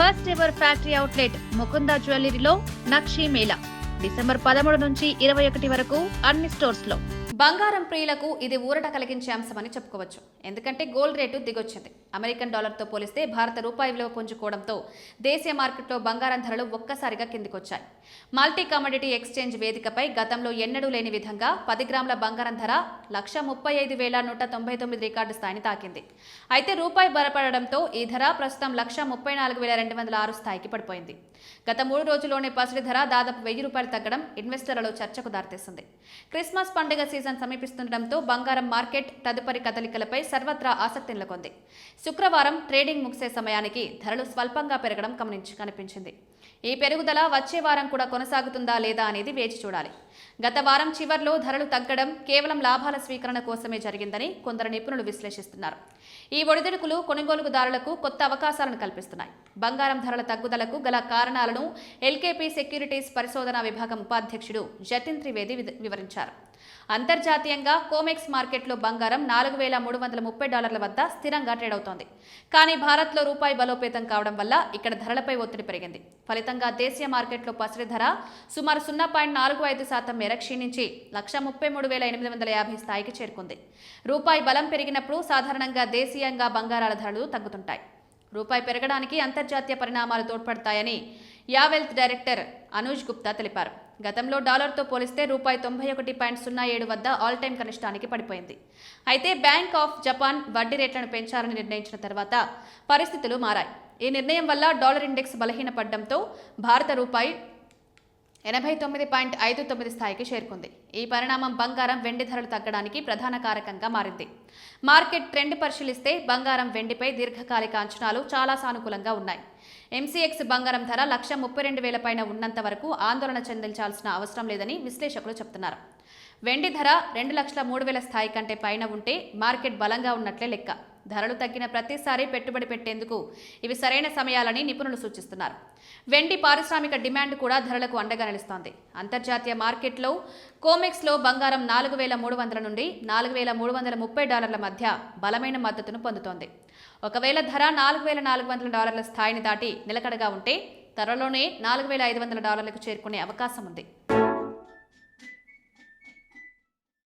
First ever factory outlet Mukunda జ్యువెలరీలో Nakshi Mela December 13 నుంచి 21 వరకు అన్ని స్టోర్స్ లో. బంగారం ప్రియులకు ఇది ఊరట కలిగించే అంశమని చెప్పుకోవచ్చు. ఎందుకంటే గోల్డ్ రేటు దిగొచ్చింది. అమెరికన్ డాలర్తో పోలిస్తే భారత రూపాయి విలువ పుంజుకోవడంతో దేశీయ మార్కెట్లో బంగారం ధరలు ఒక్కసారిగా కిందికొచ్చాయి. మల్టీ కమోడిటీ ఎక్స్చేంజ్ వేదికపై గతంలో ఎన్నడూ లేని విధంగా 10 గ్రాముల బంగారం ధర 135,199 రికార్డు స్థాయిని తాకింది. అయితే రూపాయి బలపడడంతో ఈ ధర ప్రస్తుతం 134,206 స్థాయికి పడిపోయింది. గత 3 రోజుల్లోనే పసిడి ధర దాదాపు ₹1,000 తగ్గడం ఇన్వెస్టర్లలో చర్చకు దారితీస్తుంది. క్రిస్మస్ పండుగ సీజన్ సమీపిస్తుండటంతో బంగారం మార్కెట్ తదుపరి కదలికలపై సర్వత్రా ఆసక్తి నెలకొంది. శుక్రవారం ట్రేడింగ్ ముగిసే సమయానికి ధరలు స్వల్పంగా పెరగడం కనిపించింది. ఈ పెరుగుదల వచ్చే వారం కూడా కొనసాగుతుందా లేదా అనేది వేచి చూడాలి. గత వారం చివర్లో ధరలు తగ్గడం కేవలం లాభాల స్వీకరణ కోసమే జరిగిందని కొందరు నిపుణులు విశ్లేషిస్తున్నారు. ఈ ఒడిదుడుకులు కొనుగోలుదారులకు కొత్త అవకాశాలను కల్పిస్తున్నాయి. బంగారం ధరల తగ్గుదలకు గల కారణాలను ఎల్కేపీ సెక్యూరిటీస్ పరిశోధనా విభాగం ఉపాధ్యక్షుడు జతిన్ త్రివేది వివరించారు. అంతర్జాతీయంగా కోమెక్స్ మార్కెట్లో బంగారం $4,330 వద్ద స్థిరంగా ట్రేడ్ అవుతోంది. కానీ భారత్లో రూపాయి బలోపేతం కావడం వల్ల ఇక్కడ ధరలపై ఒత్తిడి పెరిగింది. ఫలితంగా దేశీయ మార్కెట్లో పసిడి ధర సుమారు 0.45% మేర క్షీణించి 133,850 స్థాయికి చేరుకుంది. రూపాయి బలం పెరిగినప్పుడు సాధారణంగా దేశీయంగా బంగారాల ధరలు తగ్గుతుంటాయి. రూపాయి పెరగడానికి అంతర్జాతీయ పరిణామాలు తోడ్పడతాయని యావెల్త్ డైరెక్టర్ అనూజ్ గుప్తా తెలిపారు. గతంలో డాలర్తో పోలిస్తే రూపాయి 91.07 వద్ద ఆల్ టైమ్ కనిష్టానికి పడిపోయింది. అయితే బ్యాంక్ ఆఫ్ జపాన్ వడ్డీ రేట్లను పెంచాలని నిర్ణయించిన తర్వాత పరిస్థితులు మారాయి. ఈ నిర్ణయం వల్ల డాలర్ ఇండెక్స్ బలహీనపడడంతో భారత రూపాయి 89.59 స్థాయికి చేరుకుంది. ఈ పరిణామం బంగారం వెండి ధరలు తగ్గడానికి ప్రధాన కారకంగా మారింది. మార్కెట్ ట్రెండ్ పరిశీలిస్తే బంగారం వెండిపై దీర్ఘకాలిక అంచనాలు చాలా సానుకూలంగా ఉన్నాయి. ఎంసీఎక్స్ బంగారం ధర 132,000 పైన ఉన్నంత వరకు ఆందోళన చెందించాల్సిన అవసరం లేదని విశ్లేషకులు చెబుతున్నారు. వెండి ధర 2,03,000 స్థాయి కంటే పైన ఉంటే మార్కెట్ బలంగా ఉన్నట్లే లెక్క. ధరలు తగ్గిన ప్రతిసారి పెట్టుబడి పెట్టేందుకు ఇవి సరైన సమయాలని నిపుణులు సూచిస్తున్నారు. వెండి పారిశ్రామిక డిమాండ్ కూడా ధరలకు అండగా నిలుస్తోంది. అంతర్జాతీయ మార్కెట్లో కోమెక్స్లో బంగారం 4,300 నుండి $4,330 మధ్య బలమైన మద్దతును పొందుతోంది. ఒకవేళ ధర $4,400 స్థాయిని దాటి నిలకడగా ఉంటే త్వరలోనే $4,500కు చేరుకునే అవకాశం ఉంది.